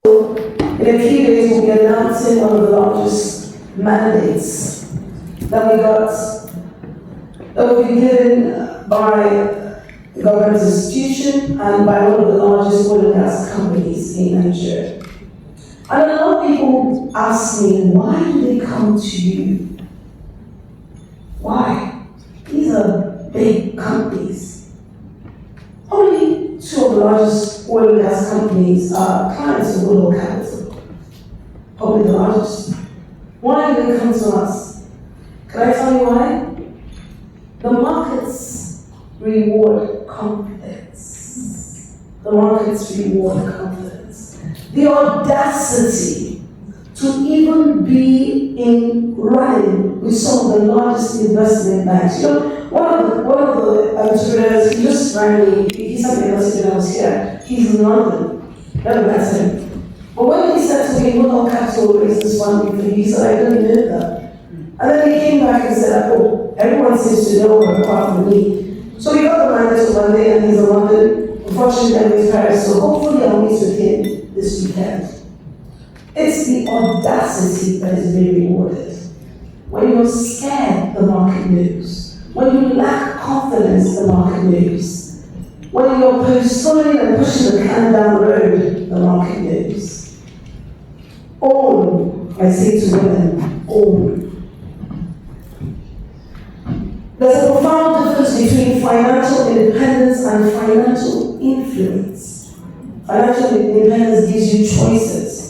In a few days, we'll be announcing one of the largest mandates that we got, that will be given by the government institution and by one of the largest oil and gas companies in Nigeria. And a lot of people ask me, why do they come to you? Why? These are big companies. Only two of the largest oil and gas companies are clients of Woodhall Capital. Probably the largest. Why do they come to us? Can I tell you why? The markets reward confidence. The markets reward confidence. The audacity to even be in running with some of the largest investment banks. You know, one of the entrepreneurs, he just rang me, he sent me a message when I was here. He's in London. Never met him. But when he said to me, Woodhall Capital raised this funding for you, he said, I didn't know that. And then he came back and said, oh, everyone seems to know apart from me. So he got the mandate on Monday and he's in London. Unfortunately, I'm in Paris, so hopefully I'll meet with him this weekend. It's the audacity that is being rewarded. When you're scared, the market moves. When you lack confidence, the market moves. When you're postponing and pushing the can down the road, the market moves. Own, I say to women, own. There's a profound difference between financial independence and financial influence. Financial independence gives you choices.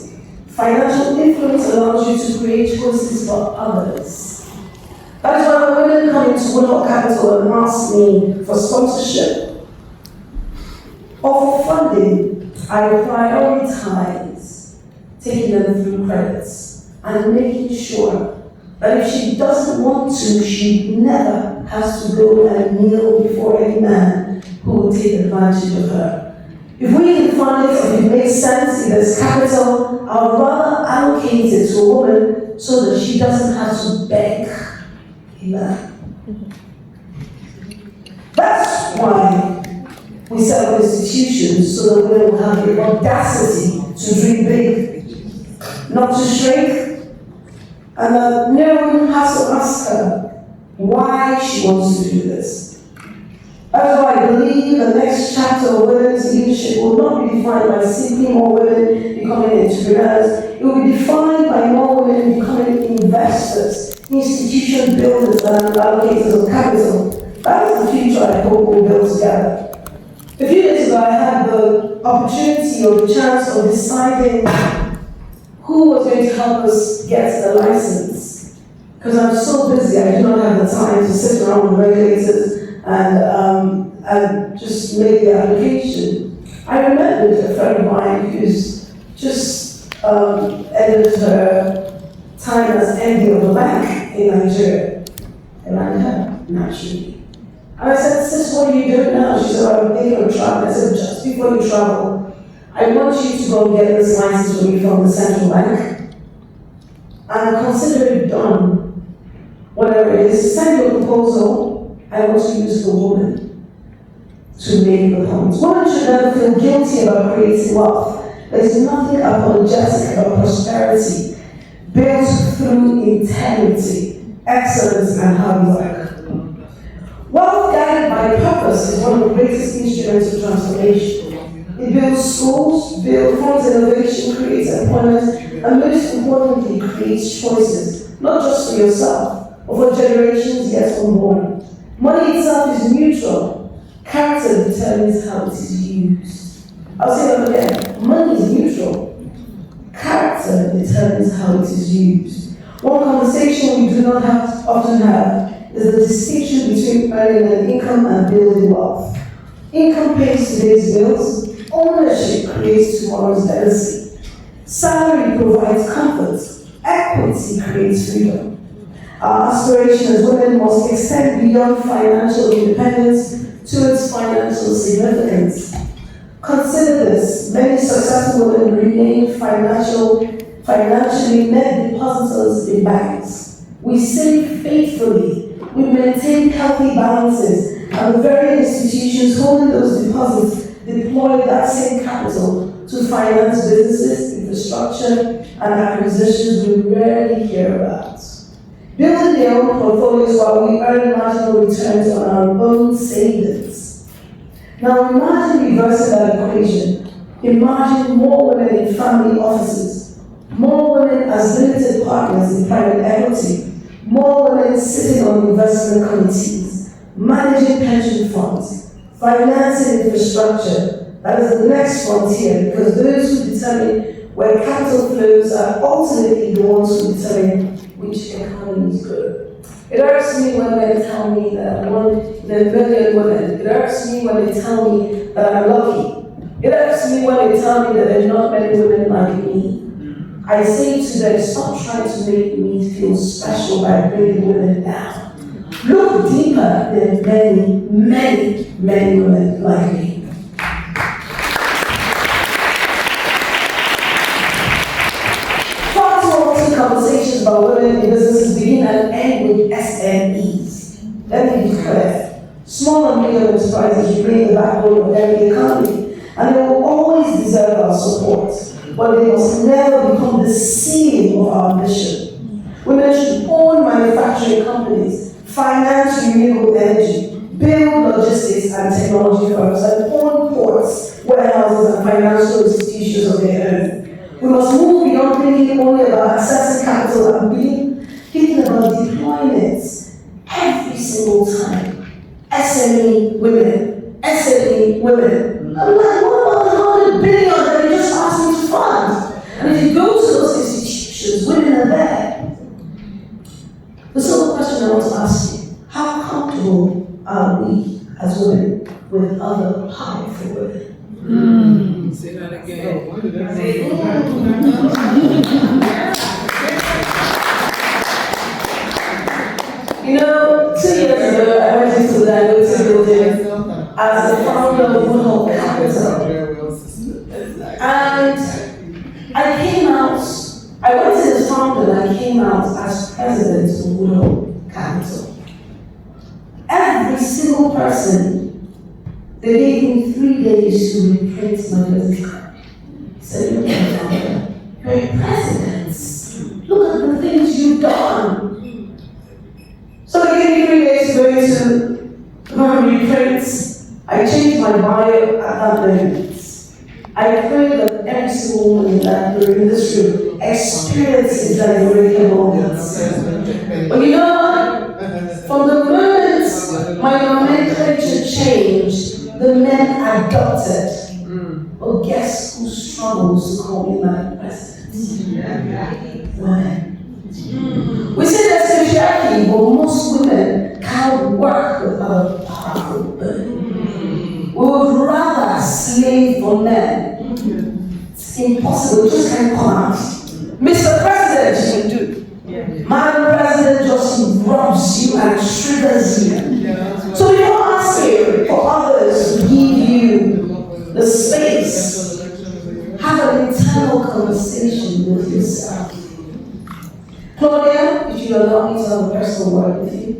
Financial influence allows you to create choices for others. That is why when women come into Woodhall Capital and ask me for sponsorship or for funding, I prioritize taking them through credits and making sure that if she doesn't want to, she never has to go and kneel before any man who will take advantage of her. If we can fund it, if it makes sense, if there's capital, I would rather allocate it to a woman so that she doesn't have to beg a man. That's why we set up institutions so that women will have the audacity to dream big, not to shrink, and that no one has to ask her why she wants to do this. That's why I believe the next chapter of women's leadership will not be defined by simply more women becoming entrepreneurs. It will be defined by more women becoming investors, institution builders, and allocators of capital. That is the future I hope we'll build together. A few days ago, I had the opportunity or the chance of deciding who was going to help us get the license. Because I'm so busy, I do not have the time to sit around with regulators and just make the application. I remembered a friend of mine who's just ended her time as MD of a bank in Nigeria. And I had naturally. And I said, sis, what are you doing now? She said, I'm thinking of traveling. I said, just before you travel, I want you to go and get this license for me from the central bank and consider it done. Whatever it is, send your proposal. I want to use the woman to make the point. Women should never feel guilty about creating wealth. There's nothing apologetic about prosperity built through integrity, excellence, and hard work. Wealth guided by purpose is one of the greatest instruments of transformation. It builds schools, funds innovation, creates employment, and most importantly, creates choices, not just for yourself, but for generations yet unborn. Money itself is neutral. Character determines how it is used. I'll say that again. Money is neutral. Character determines how it is used. One conversation we do not often have is the distinction between earning an income and building wealth. Income pays today's bills. Ownership creates tomorrow's legacy. Salary provides comfort. Equity creates freedom. Our aspiration as women must extend beyond financial independence to its financial significance. Consider this: many successful women remain financially net depositors in banks. We save faithfully, we maintain healthy balances, and the very institutions holding those deposits deploy that same capital to finance businesses, restructure and acquisitions we rarely hear about. Building their own portfolios while we earn marginal returns on our own savings. Now imagine reversing that equation. Imagine more women in family offices, more women as limited partners in private equity, more women sitting on investment committees, managing pension funds, financing infrastructure. That is the next frontier, because those who determine where capital flows are ultimately the ones who determine which economies grow. It hurts me when they tell me that I'm one in a million women. It hurts me when they tell me that I'm lucky. It hurts me when they tell me that there are not many women like me. I say to them, stop trying to make me feel special by bringing women down. Look deeper than many, many, many women like me. Conversations about women in businesses begin and end with SMEs. Let me be clear. Small and medium enterprises remain the backbone of every economy, and they will always deserve our support, but they must never become the ceiling of our ambition. Women should own manufacturing companies, finance renewable energy, build logistics and technology firms, and own ports, warehouses, and financial institutions of their own. We must move beyond thinking only about accessing capital and being thinking about deploying it every single time. SME women, SME women. I'm like, what about the 100 billion that they just asked me to fund? And if you go to those institutions, women are there. The simple question I want to ask you, how comfortable are we as women with other powerful women? Say that again. You know, 2 years ago, I went into the Dabota building as the founder of Woodhall Capital. And I came out, I went as founder and I came out as president of Woodhall Capital. Every single person, they gave me 3 days to reprint my business card. Said, look at the founder, you're a president. Look at the things you've done. So they gave me 3 days to go and reprint. I changed my bio at that moment. I pray that every single woman that were in this room experiences that eureka moment. But you know what? From the moment my nomenclature changed, the men adopted. Well, guess who struggles to call me my president? Women. We say there's patriarchy, but most women can't work with other powerful women. We would rather slave for men. It's impossible, it just can't come out. Mr. President, you can do. Madam President just rubs you and triggers you. So we don't ask you for others to give you the space. Have an internal conversation with yourself. Claudia, if you allow me to have a personal word with you.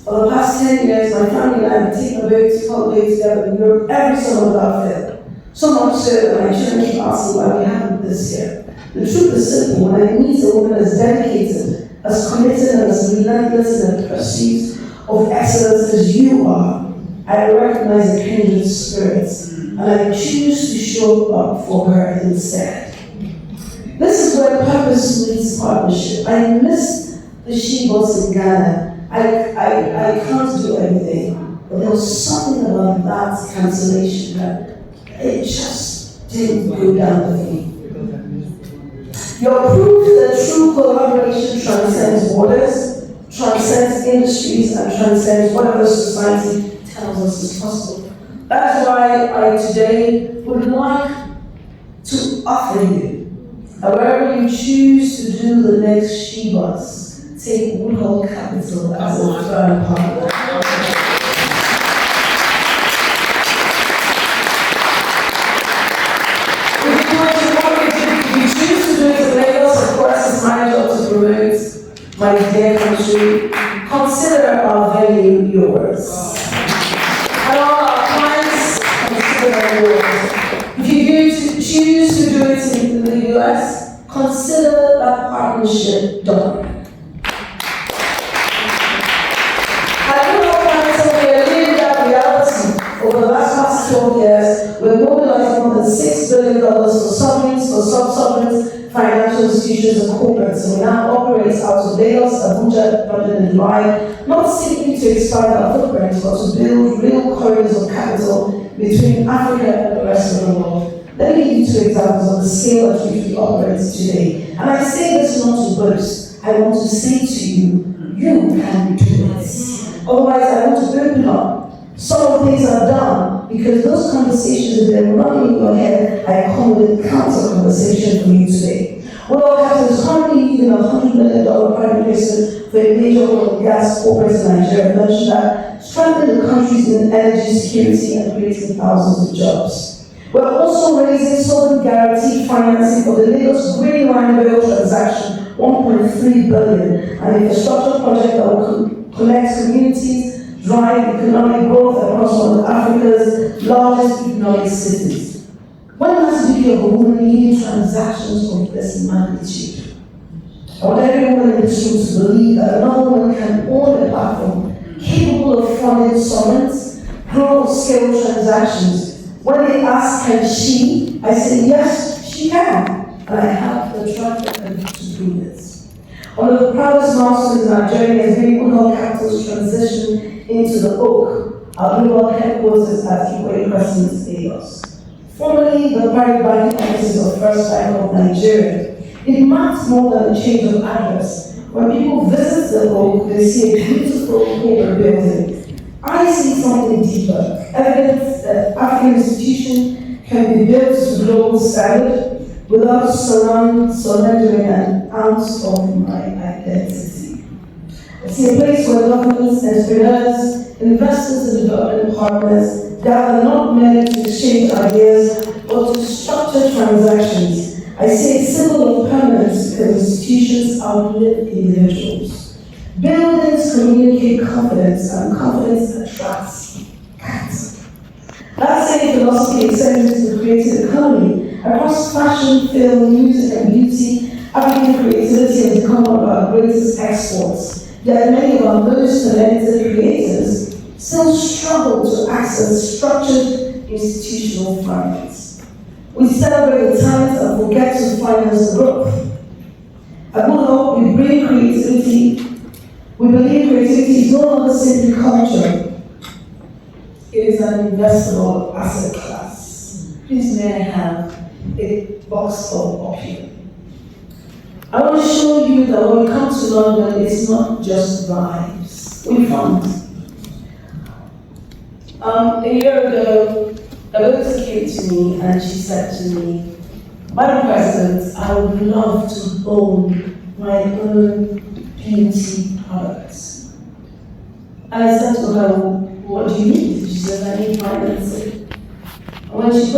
For the past 10 years, my family and I have taken a very difficult way together in Europe every summer without fail. So much so that my children keep asking why we haven't this year. The truth is simple. When I meet a woman as dedicated, as committed, and as relentless in the pursuit of excellence as you are, I recognize a kindred spirit, and I choose to show up for her instead. This is where purpose meets partnership. I missed the SheBoss in Ghana. I can't do everything, but there was something about that cancellation that it just didn't go down with me. You're proof that true collaboration transcends borders, transcends industries, and transcends whatever society tells us is possible. That's why I today would like to offer you, however you choose to do the next SheBoss, take Woodhall Capital as a firm partner. If you choose to do it in Lagos, of course, it's my job to promote my dear country. Consider our venue yours. And all our clients, consider yours. If you choose to do it in the US, consider that partnership done. I do not want to say we are living that reality. Over the last 12 years, we've mobilized more than $6 billion for sovereigns, for sub-sovereigns, financial institutions, and corporates. And we now operate out of Lagos, Abuja, London, and Dubai, not simply to expand our footprint, but to build real corridors of capital between Africa and the rest of the world. Let me give you 2 examples of the scale at which we operate today. And I say this not to boast. I want to say to you, you can do this. Otherwise, I want to open up. Some of the things are done because those conversations that are running in your head, I come with a counter conversation for you today. Woodhall Capital is currently leading a $100 million private placement for a major oil and gas corporate in Nigeria. I mentioned that strengthening the country's energy security and creating thousands of jobs. We're also raising sovereign guaranteed financing for the Lagos Green Line rail transaction, $1.3 billion, an infrastructure project that will connect communities, drive economic growth across one of Africa's largest economic cities. When last did you have a woman leading transactions of this magnitude? I want every woman in this room to believe that another woman can own a platform capable of funding summits, global-scale transactions. When they ask, can she? I say, yes, she can. And I have the track record to do this. One of the proudest milestones in our journey has been Woodhall Capital's transition into the Oak, our global headquarters at Ikoyi Crescent, Lagos. Formerly the private banking offices of First Bank of Nigeria, it marks more than a change of address. When people visit the Oak, they see a beautiful corporate building. I see something deeper, evidence that African institution can be built to global standard without surrendering an ounce of my identity. I see a place where governments, entrepreneurs, investors, and development partners gather not merely to exchange ideas, but to structure transactions. I see a symbol of permanence because institutions outlive individuals. Buildings communicate confidence, and confidence attracts cats. That same philosophy extends to the creative economy. Across fashion, film, music, and beauty, African creativity has become one of our greatest exports. Yet many of our most talented creators still struggle to access structured institutional finance. We celebrate the talent and forget to finance the growth. At Woodhall, we bring creativity. We believe creativity is no longer simply culture. It is an investable asset class. Please may I have a box of opium. I want to show you that when we come to London, it's not just vibes. We fund. A year ago, Dabota came to me and she said to me, Madam President, I would love to own my own beauty products. And I said to her, what do you need? She said, I need financing. And when she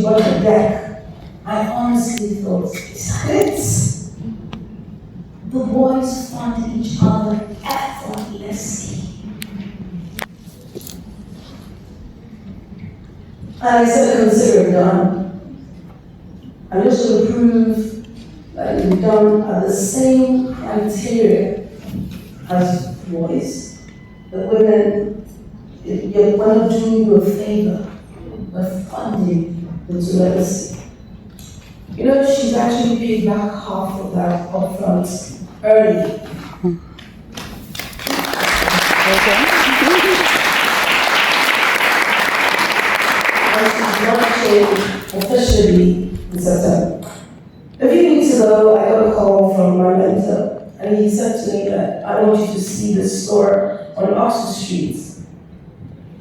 bought a deck, I honestly thought, is that it? The boys fund each other effortlessly. And I said, consider it done. I'm just going to prove that it's done at the same criteria as boys. The women, we're not doing you a favor, we're funding the literacy. You know, she's actually paid back half of that upfront early. And she's launching officially in September. A few weeks ago, I got a call from my mentor, and he said to me that I want you to see the store on Oxford Street.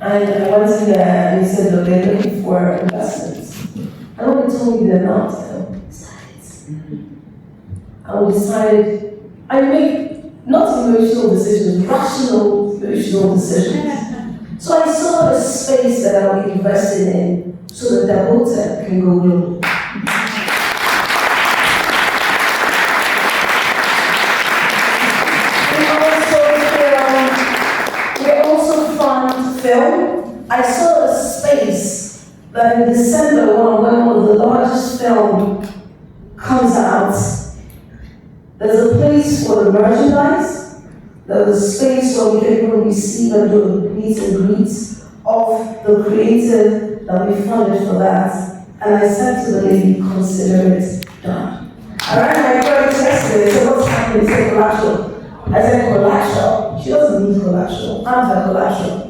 And I went in there, and he said that they're looking for investments. And when he told me the amount, I decided, I make not emotional decisions, rational emotional decisions. So I saw a space that I'll be invested in so that Dabota can go global. We also fund film. I saw a space that in December, one of the largest film comes out, there's a place for the merchandise, there's a space where we can even receive and do a meet and greet of the creative that we funded for that. And I said to the lady, consider it done. I ran my parents yesterday, so what's happening? Say collateral. I said collateral. She doesn't need collateral. I'm her collateral.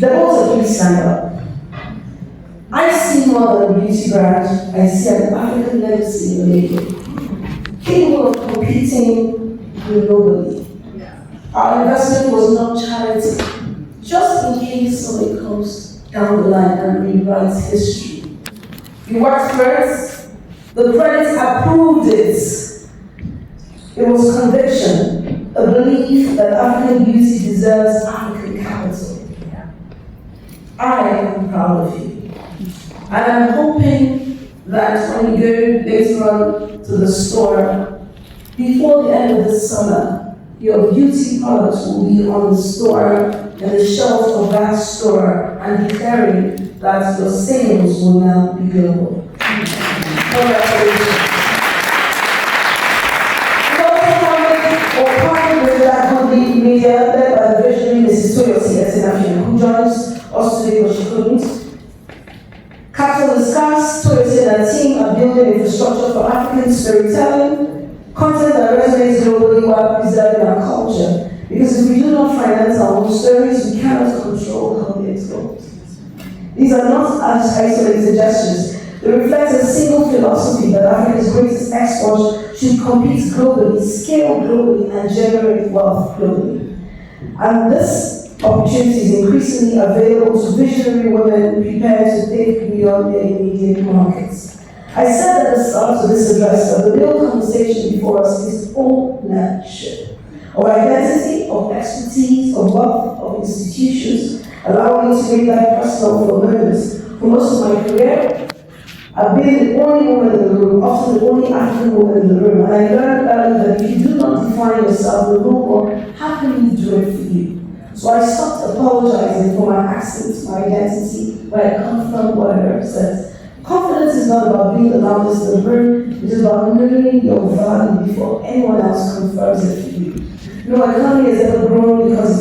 Dabota, please stand up. I see more than a beauty brand. I see an African legacy in the making, capable of competing globally. Our investment was not charity, just in case somebody comes down the line and rewrites history. We worked for it, the credit approved it. It was conviction, a belief that African beauty deserves African capital. I am proud of you. And I'm hoping that when you go later on to the store, before the end of the summer, your beauty products will be on the store and the shelf of that store and declaring that your sales will now be global. Congratulations. We also partnered with that company media led by the visionary Mrs. Toyosi Esinafia, who joins us today but she couldn't. Capital is scarce. Toyosi and her team are building infrastructure for African storytelling, content that resonates globally while preserving our culture. Because if we do not finance our own stories, we cannot control how they explode. These are not isolated gestures. They reflect a single philosophy that Africa's greatest export should compete globally, scale globally, and generate wealth globally. And this opportunity is increasingly available to visionary women prepared to think beyond their immediate markets. I said at the start of this address that the real conversation before us is ownership of identity, of expertise, of wealth, of institutions. Allow me to make that personal for a moment. For most of my career, I've been the only woman in the room, often the only African woman in the room, and I learned early that if you do not define yourself, the room will happily do it for you. So I stopped apologizing for my accent, my identity, where I come from, what I represent. Confidence is not about being the loudest in the room, it is about knowing your value before anyone else confirms it for you. No economy has ever grown because it's